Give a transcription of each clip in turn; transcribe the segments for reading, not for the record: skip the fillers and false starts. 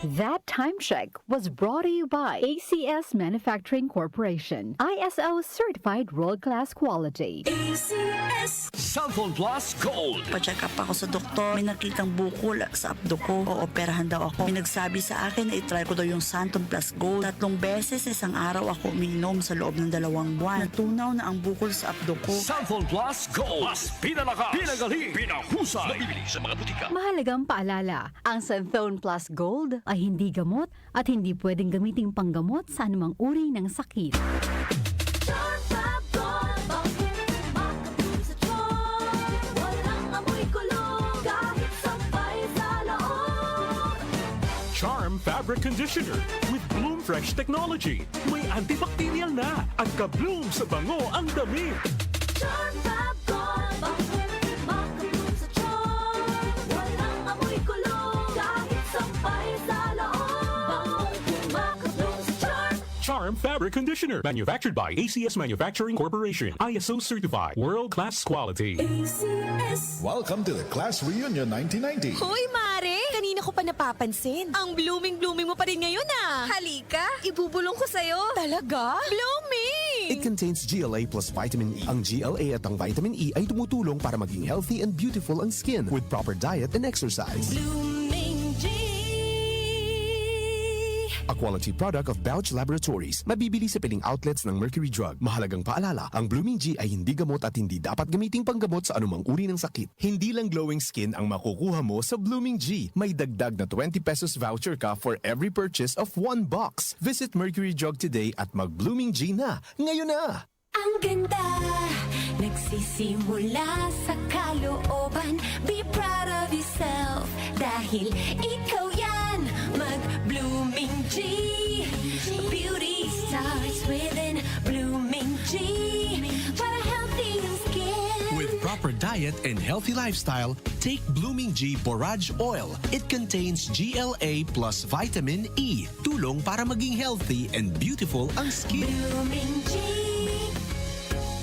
That time check was brought to you by ACS Manufacturing Corporation, ISO certified world-class quality. ACS Cellphone Plus Gold. Pa-check up ako sa doktor. May nakitang bukol sa abdo ko. Ooperahan daw ako. May nagsabi sa akin na itry ko daw yung Santon Plus Gold. 3 beses isang araw ako umiinom sa loob ng 2 buwan. Natunaw na ang bukol sa abdo ko. Cellphone Plus Gold. Mas pinalakas, pinagaling, pinahusay. Mabibili sa mga butika. Mahalagang paalala, ang Santhone Plus Gold ay hindi gamot at hindi pwedeng gamiting panggamot sa anumang uri ng sakit. Charm Fabric Conditioner with Bloom Fresh Technology. May antibacterial na at ka-bloom sa bango ang damit. Charm Fab Gold, bakit makabloom sa charm? Walang amoy kulong, kahit sampay sa loob. Makabloom sa charm. Charm Fabric Conditioner. Manufactured by ACS Manufacturing Corporation. ISO certified. World-class quality. ACS. Welcome to the Class Reunion 1990. Hoy, Mare! Kanina ko pa napapansin. Ang blooming-blooming mo pa rin ngayon ah. Halika, ibubulong ko sa'yo. Talaga? Blooming! It contains GLA plus vitamin E. Ang GLA at ang vitamin E ay tumutulong para maging healthy and beautiful ang skin with proper diet and exercise. Blooming G. A quality product of Bausch Laboratories. Mabibili sa piling outlets ng Mercury Drug. Mahalagang paalala, ang Blooming G ay hindi gamot at hindi dapat gamiting panggamot sa anumang uri ng sakit. Hindi lang glowing skin ang makukuha mo sa Blooming G. May dagdag na 20 pesos voucher ka for every purchase of 1 box. Visit Mercury Drug today at mag-Blooming G na. Ngayon na! Ang ganda, nagsisimula sa kalooban. Be proud of yourself, dahil ikaw yan. Mag-Blooming G. Beauty starts within. Blooming G. Para healthy ang skin. With proper diet and healthy lifestyle, take Blooming G Borage Oil. It contains GLA plus vitamin E. Tulong para maging healthy and beautiful ang skin. Blooming G.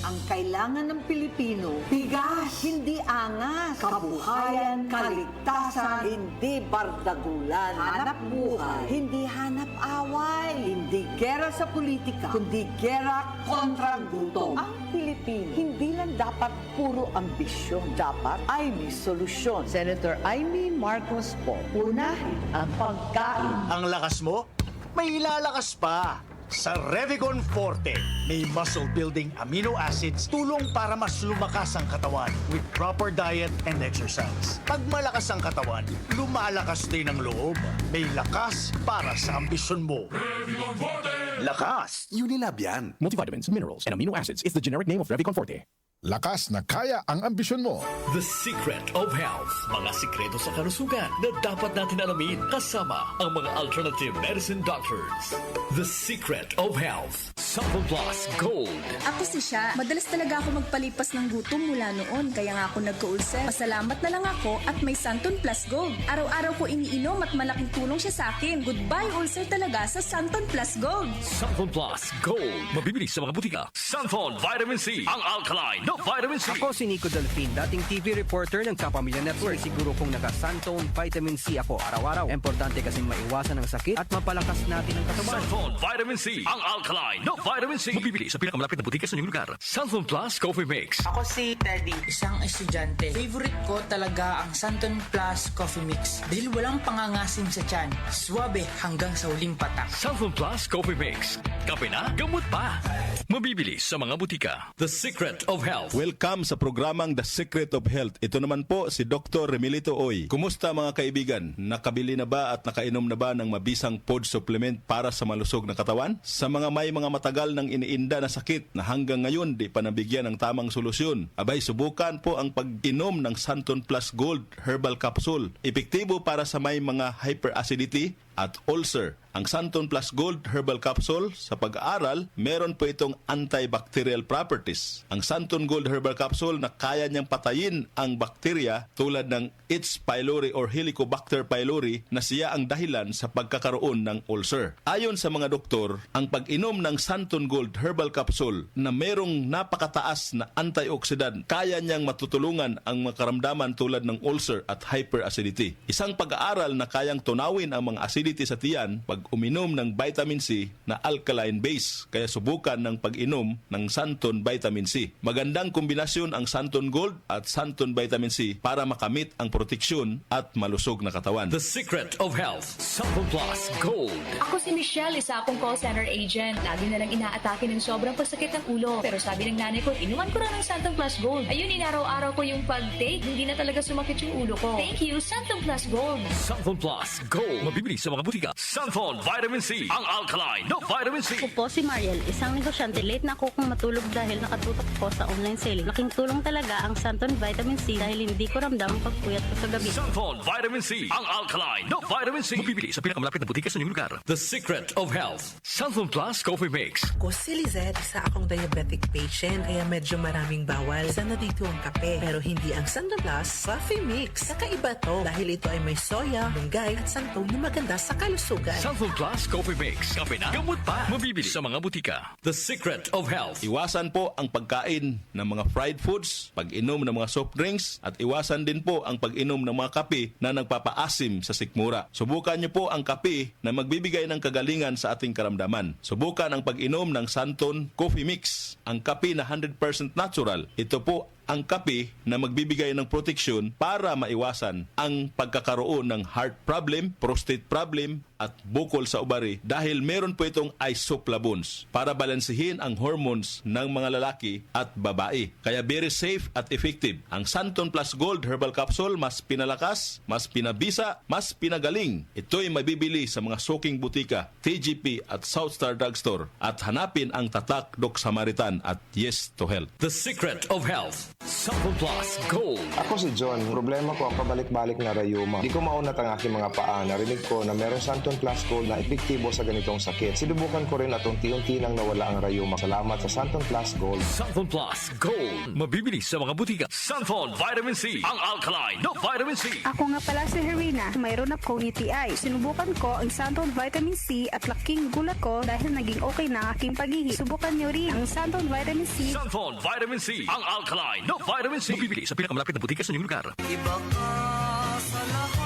Ang kailangan ng Pilipino, bigas, hindi angas, kabuhayan, kaligtasan, hindi bardagulan, hanap buhay, hindi hanap away, hindi gera sa politika, kundi gera kontra gutom. Ang Pilipino, hindi lang dapat puro ambisyon, dapat ay may solusyon. Senator Amy Marcos po, unahin ang pagkain. Ang lakas mo, may ilalakas pa. Sa Revicon Forte, may muscle-building amino acids tulong para mas lumakas ang katawan with proper diet and exercise. Pag malakas ang katawan, lumalakas din ang loob. May lakas para sa ambisyon mo. Revicon Forte! Lakas! Unilab yan. Multivitamins, minerals, and amino acids is the generic name of Revicon Forte. Lakas na kaya ang ambisyon mo. The Secret of Health. Mga sikreto sa kalusugan na dapat natin alamin kasama ang mga alternative medicine doctors. The Secret of Health. Cellphone Plus Gold. Ako si Sha. Madalas talaga ako magpalipas ng gutom mula noon, kaya nga ako nagka-ulcer. Pasalamat na lang ako at may Santon Plus Gold. Araw-araw ko iniinom at malaking tulong siya sa akin. Goodbye ulcer talaga sa Santon Plus Gold. Cellphone Plus Gold. Mabibili sa mga butika. Cellphone Vitamin C. Ang alkaline na vitamin C. Ako si Nico Delfin, dating TV reporter ng Kapamilya Network. Siguro kung naka-Santone Vitamin C ako araw-araw. Importante kasing maiwasan ang sakit at mapalakas natin ang katawan. Cellphone Vitamin C. Ang alkaline na vitamin C. Mabibili sa pinakamalapit na butika sa inyong lugar. Cellphone Plus Coffee Mix. Ako si Teddy, isang estudyante. Favorite ko talaga ang Santon Plus Coffee Mix dahil walang pangangasim sa tiyan. Suwabe hanggang sa huling patak. Cellphone Plus Coffee Mix. Kape na, gamot pa. Mabibili sa mga butika. The Secret of Health. Welcome sa programang The Secret of Health. Ito naman po si Dr. Remilito Oy. Kumusta mga kaibigan? Nakabili na ba at nakainom na ba ng mabisang food supplement para sa malusog na katawan? Sa mga may mga matagal ng iniinda na sakit na hanggang ngayon di pa nabigyan ng tamang solusyon, abay subukan po ang pag-inom ng Santon Plus Gold Herbal Capsule. Epektibo para sa may mga hyperacidity at ulcer. Ang Santon Plus Gold Herbal Capsule, sa pag-aaral, meron po itong antibacterial properties. Ang Santon Gold Herbal Capsule na kaya niyang patayin ang bakterya tulad ng H. pylori or Helicobacter pylori na siya ang dahilan sa pagkakaroon ng ulcer. Ayon sa mga doktor, ang pag-inom ng Santon Gold Herbal Capsule na merong napakataas na antioxidant, kaya niyang matutulungan ang mga karamdaman tulad ng ulcer at hyperacidity. Isang pag-aaral na kayang tunawin ang mga acidity acidity sa tiyan pag uminom ng vitamin C na alkaline base. Kaya subukan ng pag-inom ng Santon Vitamin C. Magandang kombinasyon ang Santon Gold at Santon Vitamin C para makamit ang proteksyon at malusog na katawan. The Secret of Health. Santon Plus Gold. Ako si Michelle, isa akong call center agent. Lagi na lang inaatake ng sobrang pagsakit ng ulo. Pero sabi ng nanay ko, inuman ko na ng Santon Plus Gold. Ayun, inaraw-araw ko yung pag-take. Hindi na talaga sumakit yung ulo ko. Thank you, Santon Plus Gold. Santon Plus Gold. Mabibili sa mga butika. Santon Vitamin C. Ang alkaline na vitamin C. Ako po si Mariel, isang negosyante. Late na ako kung matulog dahil nakatutok ko sa online selling. Laking tulong talaga ang Santon Vitamin C dahil hindi ko ramdam ang pagpuyat ko sa gabi. Santon Vitamin C. Ang alkaline na vitamin C. Mabibili sa pinakamalapit na butika sa inyong lugar. The Secret of Health. Santon Plus Coffee Mix. Ako si Lizette, isa akong diabetic patient kaya medyo maraming bawal. Isa na dito ang kape pero hindi ang Santon Plus Coffee Mix. Kakaiba to dahil ito ay may soya, lunggay at santol na maganda sa kalusugan. Santon Plus Coffee Mix. Kape na, gamot pa. Mabibili sa mga butika. The Secret of Health. Iwasan po ang pagkain ng mga fried foods, pag-inom ng mga soft drinks, at iwasan din po ang pag-inom ng mga kape na nagpapaasim sa sikmura. Subukan niyo po ang kape na magbibigay ng kagalingan sa ating karamdaman. Subukan ang pag-inom ng Santon Coffee Mix, ang kape na 100% natural. Ito po ang kape na magbibigay ng proteksyon para maiwasan ang pagkakaroon ng heart problem, prostate problem, at bukol sa ubari dahil meron po itong isoflavones para balansehin ang hormones ng mga lalaki at babae. Kaya very safe at effective. Ang Santon Plus Gold Herbal Capsule mas pinalakas, mas pinabisa, mas pinagaling. Ito'y mabibili sa mga suking butika, TGP at Southstar Drugstore at hanapin ang tatak Doc Samaritan at Yes to Health. The Secret of Health. Santon Plus Gold. Ako si John. Problema ko ang pabalik-balik na rayuma. Di ko maunat ang aking mga paa. Narinig ko na meron Santon Plus Gold na epektibo sa ganitong sakit. Sinubukan ko rin at unti-unti nang nawala ang rayuma. Salamat sa Santon Plus Gold. Santon Plus Gold. Mabibili sa mga butika. Santon Vitamin C. Ang alkaline na vitamin C. Ako nga pala si Herina. Mayroon akong UTI. Sinubukan ko ang Santon Vitamin C at laking gulat ko dahil naging okay na ang aking pag-ihi. Subukan niyo rin ang Santon Vitamin C. Santon Vitamin C. Ang alkaline na vitamin C. Mabibili sa pinakamalapit na butika sa inyong lugar. Iba ka sa lahat.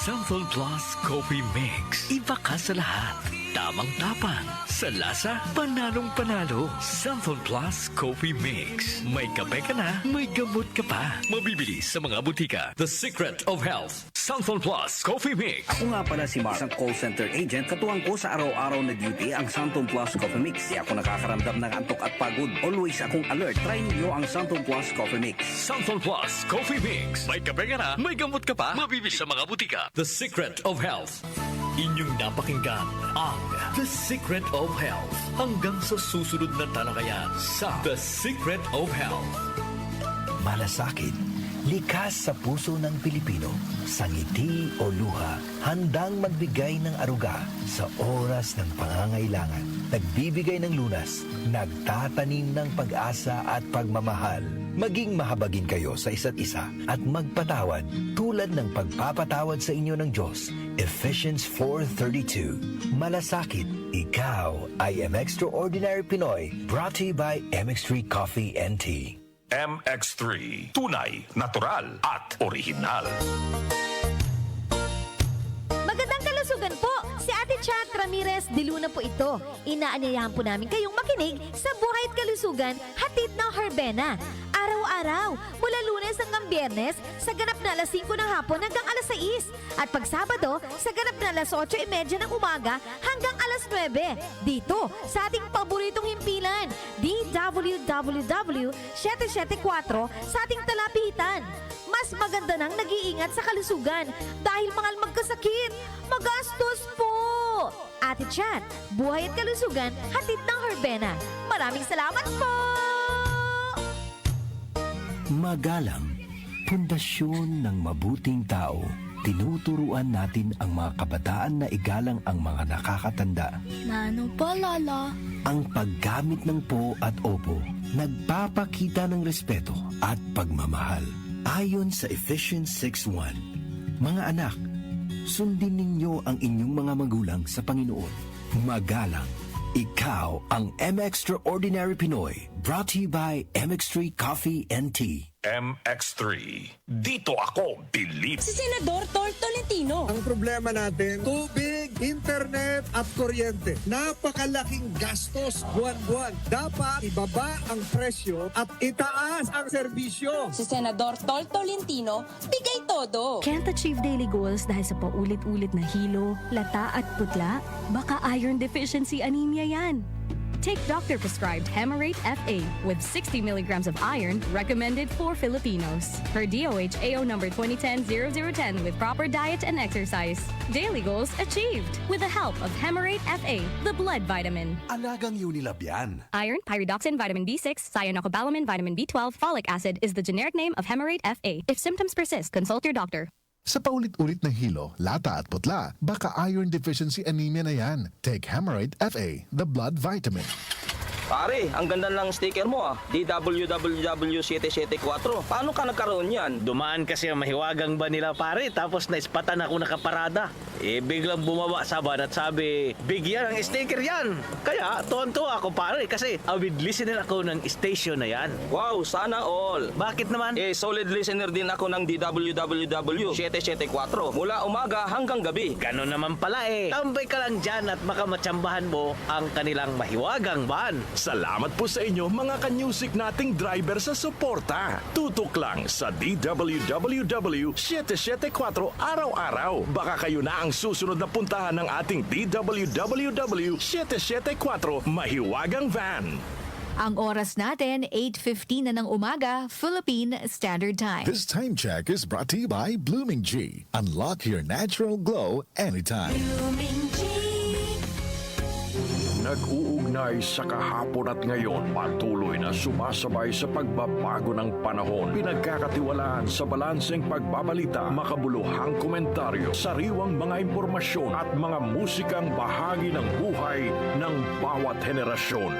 Santon Plus Coffee Mix. Iba ka sa lahat. Tamang tapang. Sa lasa, panalong-panalo. Santon Plus Coffee Mix. May kape ka na, may gamot ka pa. Mabibili sa mga butika. The Secret of Health. Santon Plus Coffee Mix. Ako nga pala si Mark, isang call center agent. Katuwang ko sa araw-araw na duty ang Santon Plus Coffee Mix. Di ako nakakaramdam ng antok at pagod. Always akong alert. Try niyo ang Santon Plus Coffee Mix. Santon Plus Coffee Mix. May kape ka na, may gamot ka pa. Mabibili sa mga butika. The Secret of Health. Inyong napakinggan ang The Secret of Health. Hanggang sa susunod na talakayan sa The Secret of Health. Malasakit, likas sa puso ng Pilipino, sa ngiti o luha, handang magbigay ng aruga sa oras ng pangangailangan. Nagbibigay ng lunas, nagtatanim ng pag-asa at pagmamahal. Maging mahabagin kayo sa isa't isa at magpatawad tulad ng pagpapatawad sa inyo ng Diyos. Ephesians 4:32. Malasakit, ikaw ay Extraordinary Pinoy. Brought to you by MX3 Coffee and Tea. MX3. Tunay, natural at original. Magandang kalusugan po! Si Ate Chat Ramirez de Luna po ito. Inaanyayahan po namin kayong makinig sa Buhay at Kalusugan, hatid ng Herbena. Araw-araw, mula Lunes hanggang Biyernes, sa ganap na alas 5 ng hapon hanggang alas 6. At pag Sabado, sa ganap na alas 8:30 ng umaga hanggang alas 9. Dito, sa ating paboritong himpilan, DWWW 774 sa ating talapitan. Mas maganda nang nag-iingat sa kalusugan dahil mahal magkasakit. Magastos po! Ate Chat, Buhay at Kalusugan, hatid ng Herbena. Maraming salamat po! Magalang, pundasyon ng mabuting tao. Tinuturuan natin ang mga kabataan na igalang ang mga nakakatanda. Nano pa, Lala? Ang paggamit ng po at opo, nagpapakita ng respeto at pagmamahal. Ayon sa Ephesians 6:1, mga anak, sundin ninyo ang inyong mga magulang sa Panginoon. Magalang, Ikaw ang M-Extraordinary Pinoy. Brought to you by MX3 Coffee and Tea. MX3. Dito ako, believe. Si Senador Tor Tolentino. Ang problema natin, tubig, internet at kuryente. Napakalaking gastos buwan-buwan. Dapat ibaba ang presyo at itaas ang serbisyo. Si Senador Tor Tolentino, bigay todo. Can't achieve daily goals dahil sa paulit-ulit na hilo, lata at putla? Baka iron deficiency anemia yan. Take doctor-prescribed Hemarate FA with 60 milligrams of iron recommended for Filipinos. Per DOH AO number 2010-0010 with proper diet and exercise. Daily goals achieved with the help of Hemarate FA, the blood vitamin. Alagang Unilab yan. Iron, pyridoxine, vitamin B6, cyanocobalamin, vitamin B12, folic acid is the generic name of Hemarate FA. If symptoms persist, consult your doctor. Sa paulit-ulit na hilo, lata at putla, baka iron deficiency anemia na yan. Take Hemarate FA, the blood vitamin. Pare, ang ganda ng sticker mo ah. DWWW774. Paano ka nagkaroon yan? Dumaan kasi ang mahiwagang ba nila pare, tapos naispatan ako nakaparada. Biglang bumaba sa van at sabi, bigyan ng sticker yan. Kaya, tonto ako pare kasi avid listener ako ng station na yan. Wow, sana all. Bakit naman? Solid listener din ako ng DWWW774. Mula umaga hanggang gabi. Ganon naman pala Tambay ka lang dyan at baka matsambahan mo ang kanilang mahiwagang van. Salamat po sa inyo mga ka-music nating driver sa suporta. Tutok lang sa DWWW 774 araw-araw. Baka kayo na ang susunod na puntahan ng ating DWWW 774 Mahiwagang Van. Ang oras natin, 8:15 na ng umaga, Philippine Standard Time. This time check is brought to you by Blooming G. Unlock your natural glow anytime. Nag-uugnay sa kahapon at ngayon, patuloy na sumasabay sa pagbabago ng panahon. Pinagkakatiwalaan sa balanseng pagbabalita, makabuluhang komentaryo, sariwang mga impormasyon at mga musikang bahagi ng buhay ng bawat henerasyon.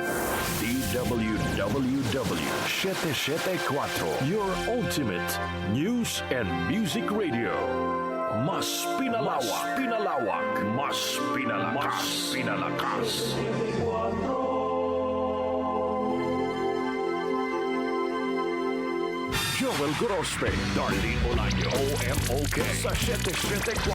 DWWW 774, your ultimate news and music radio. Mas pinalawak, mas pinalakas. Joel Gorospe, Darlene Olaño, OMOK sa 774.